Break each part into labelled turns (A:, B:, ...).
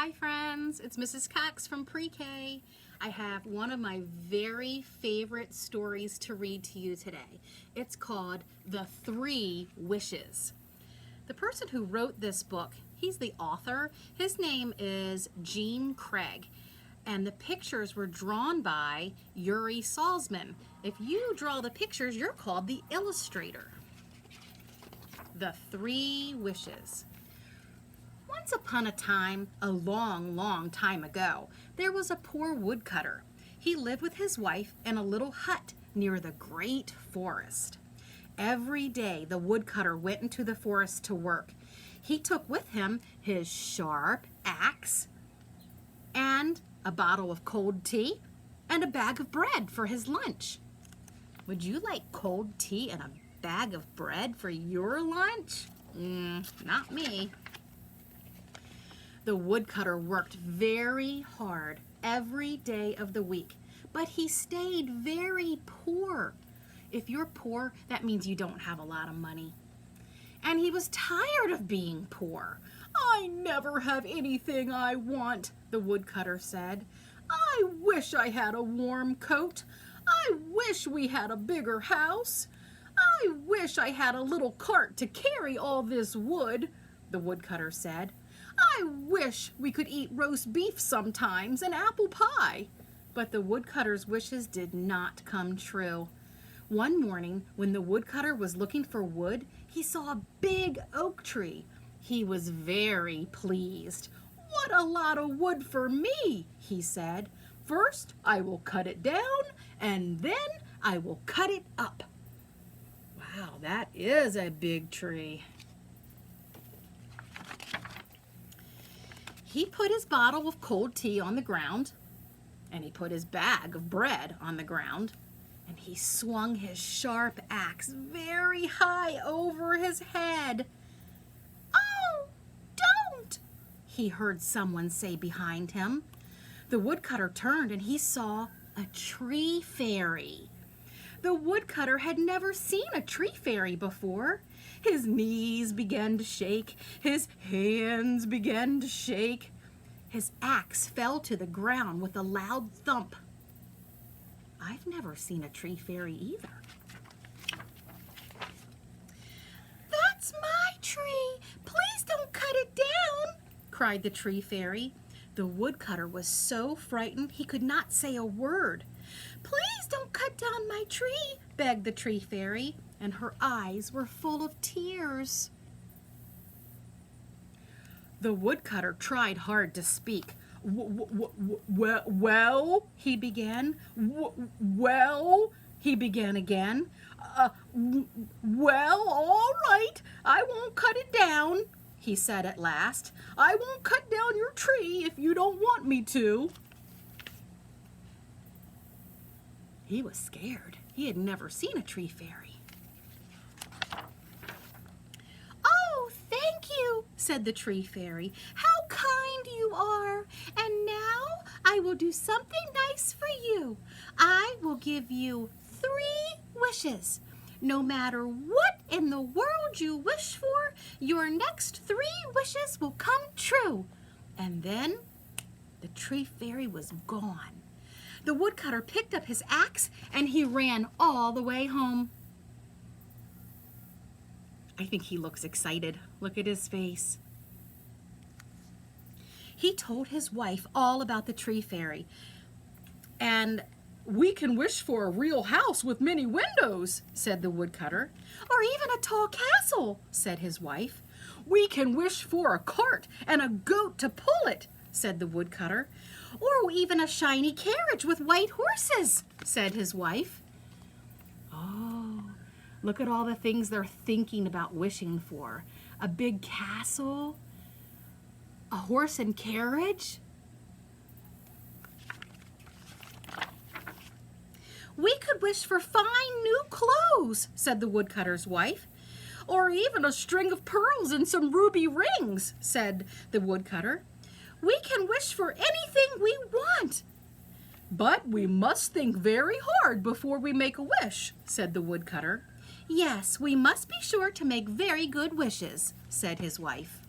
A: Hi friends, it's Mrs. Cox from Pre-K. I have one of my very favorite stories to read to you today. It's called The Three Wishes. The person who wrote this book, he's the author. His name is Gene Craig, and the pictures were drawn by Yuri Salzman. If you draw the pictures, you're called the illustrator. The Three Wishes. Once upon a time, a long time ago, there was a poor woodcutter. He lived with his wife in a little hut near the great forest. Every day, the woodcutter went into the forest to work. He took with him his sharp axe and a bottle of cold tea and a bag of bread for his lunch. Would you like cold tea and a bag of bread for your lunch? Not me. The woodcutter worked very hard every day of the week, but he stayed very poor. If you're poor, that means you don't have a lot of money. And he was tired of being poor. "I never have anything I want," the woodcutter said. "I wish I had a warm coat. I wish we had a bigger house. I wish I had a little cart to carry all this wood," the woodcutter said. "I wish we could eat roast beef sometimes and apple pie." But the woodcutter's wishes did not come true. One morning, when the woodcutter was looking for wood, he saw a big oak tree. He was very pleased. "What a lot of wood for me," he said. "First, I will cut it down, and then I will cut it up." Wow, that is a big tree. He put his bottle of cold tea on the ground, and he put his bag of bread on the ground, and he swung his sharp axe very high over his head. "Oh, don't!" he heard someone say behind him. The woodcutter turned and he saw a tree fairy. The woodcutter had never seen a tree fairy before. His knees began to shake. His hands began to shake. His axe fell to the ground with a loud thump. I've never seen a tree fairy either. "That's my tree! Please don't cut it down!" cried the tree fairy. The woodcutter was so frightened he could not say a word. "Please don't cut down my tree," begged the tree fairy, and her eyes were full of tears. The woodcutter tried hard to speak. Well, he began. Well, he began again. Well, all right, I won't cut it down," he said at last. "I won't cut down your tree if you don't want me to." He was scared. He had never seen a tree fairy. "Oh, thank you," said the tree fairy. "How kind you are. And now I will do something nice for you. I will give you 3 wishes. No matter what in the world you wish for, your next 3 wishes will come true." And then the tree fairy was gone. The woodcutter picked up his axe and he ran all the way home. I think he looks excited. Look at his face. He told his wife all about the tree fairy. "And we can wish for a real house with many windows," said the woodcutter. "Or even a tall castle," said his wife. "We can wish for a cart and a goat to pull it," said the woodcutter. "Or even a shiny carriage with white horses," said his wife. Oh, look at all the things they're thinking about wishing for. A big castle, a horse and carriage. "We could wish for fine new clothes," said the woodcutter's wife. "Or even a string of pearls and some ruby rings," said the woodcutter. "We can wish for anything we want." "But we must think very hard before we make a wish," said the woodcutter. "Yes, we must be sure to make very good wishes," said his wife.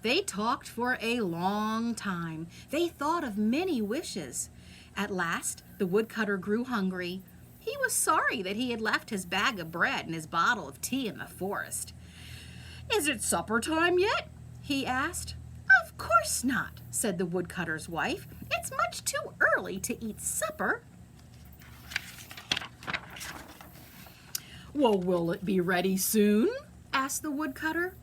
A: They talked for a long time. They thought of many wishes. At last, the woodcutter grew hungry. He was sorry that he had left his bag of bread and his bottle of tea in the forest. "Is it supper time yet?" he asked. "Of course not," said the woodcutter's wife. "It's much too early to eat supper." "Well, will it be ready soon?" asked the woodcutter.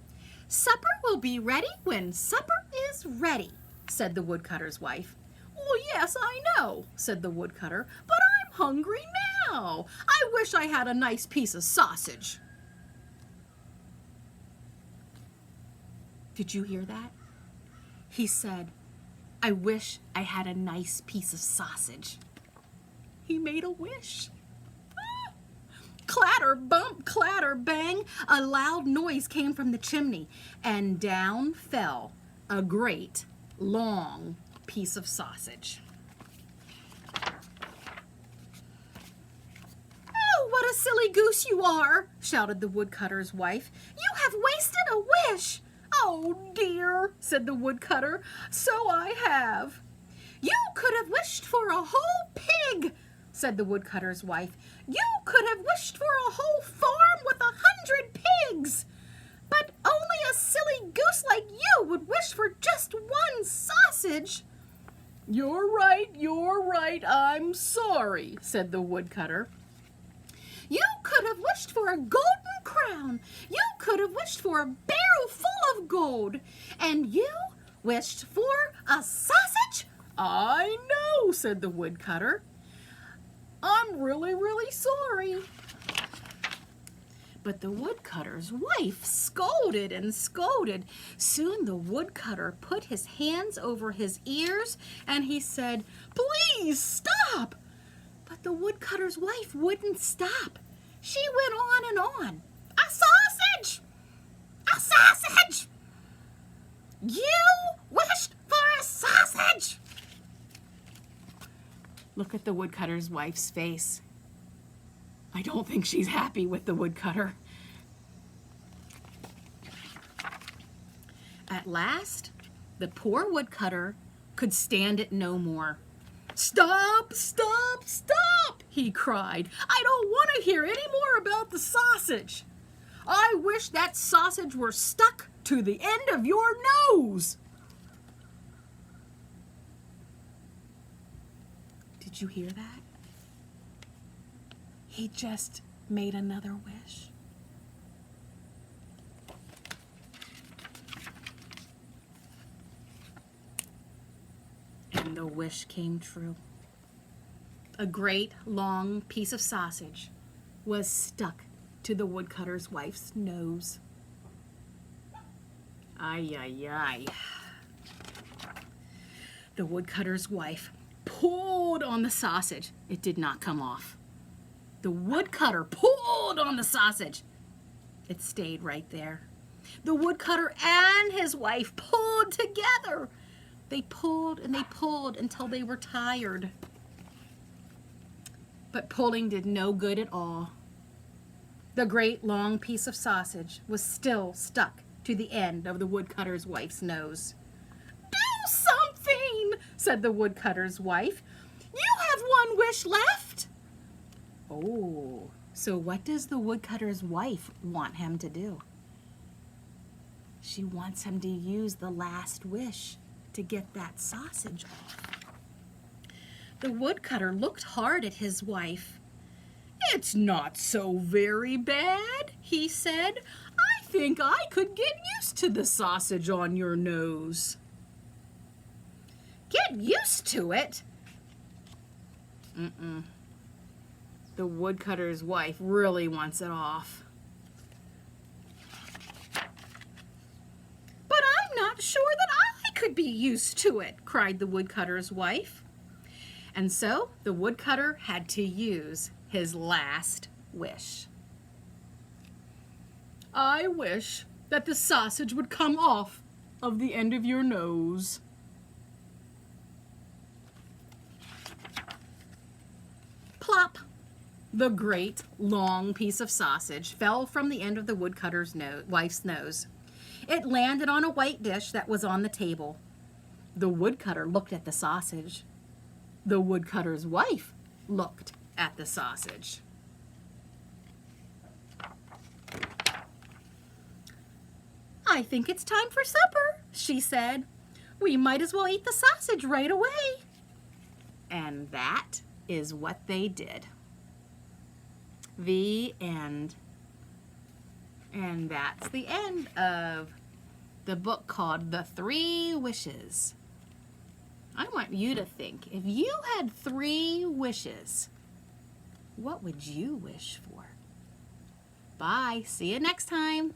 A: "Supper will be ready when supper is ready," said the woodcutter's wife. "Well, yes, I know," said the woodcutter, "but I'm hungry now. I wish I had a nice piece of sausage." Did you hear that? He said, "I wish I had a nice piece of sausage." He made a wish. Clatter, bump, clatter, bang, a loud noise came from the chimney, and down fell a great, long piece of sausage. "Oh, what a silly goose you are," shouted the woodcutter's wife. "You have wasted a wish." "Oh dear," said the woodcutter, "so I have." "You could have wished for a whole pig," said the woodcutter's wife. "You could have wished for a whole farm with 100 pigs. But only a silly goose like you would wish for just one sausage." You're right, I'm sorry," said the woodcutter. "You could have wished for a golden crown. You could have wished for a barrel full of gold. And you wished for a sausage?" "I know," said the woodcutter. "I'm really sorry." But the woodcutter's wife scolded and scolded. Soon the woodcutter put his hands over his ears and he said, "Please stop." But the woodcutter's wife wouldn't stop. She went on and on. "A sausage! A sausage! You wished for a sausage!" Look at the woodcutter's wife's face. I don't think she's happy with the woodcutter. At last, the poor woodcutter could stand it no more. "Stop, stop, stop," he cried. "I don't want to hear any more about the sausage. I wish that sausage were stuck to the end of your nose." Did you hear that? He just made another wish. And the wish came true. A great long piece of sausage was stuck to the woodcutter's wife's nose. Ay, ay, ay. The woodcutter's wife pulled on the sausage. It did not come off. The woodcutter pulled on the sausage. It stayed right there. The woodcutter and his wife pulled together. They pulled and they pulled until they were tired. But pulling did no good at all. The great long piece of sausage was still stuck to the end of the woodcutter's wife's nose. "Do something," said the woodcutter's wife. "You have one wish left." Oh, so what does the woodcutter's wife want him to do? She wants him to use the last wish to get that sausage off. The woodcutter looked hard at his wife. "It's not so very bad," he said. "I think I could get used to the sausage on your nose." "Get used to it?" The woodcutter's wife really wants it off. "But I'm not sure that I could be used to it," cried the woodcutter's wife. And so the woodcutter had to use his last wish. "I wish that the sausage would come off of the end of your nose." Plop! The great long piece of sausage fell from the end of the woodcutter's wife's nose. It landed on a white dish that was on the table. The woodcutter looked at the sausage. The woodcutter's wife looked at the sausage. "I think it's time for supper," she said. "We might as well eat the sausage right away." And that is what they did. The end. And that's the end of the book called The 3 Wishes. I want you to think, if you had 3 wishes, what would you wish for? Bye. See you next time.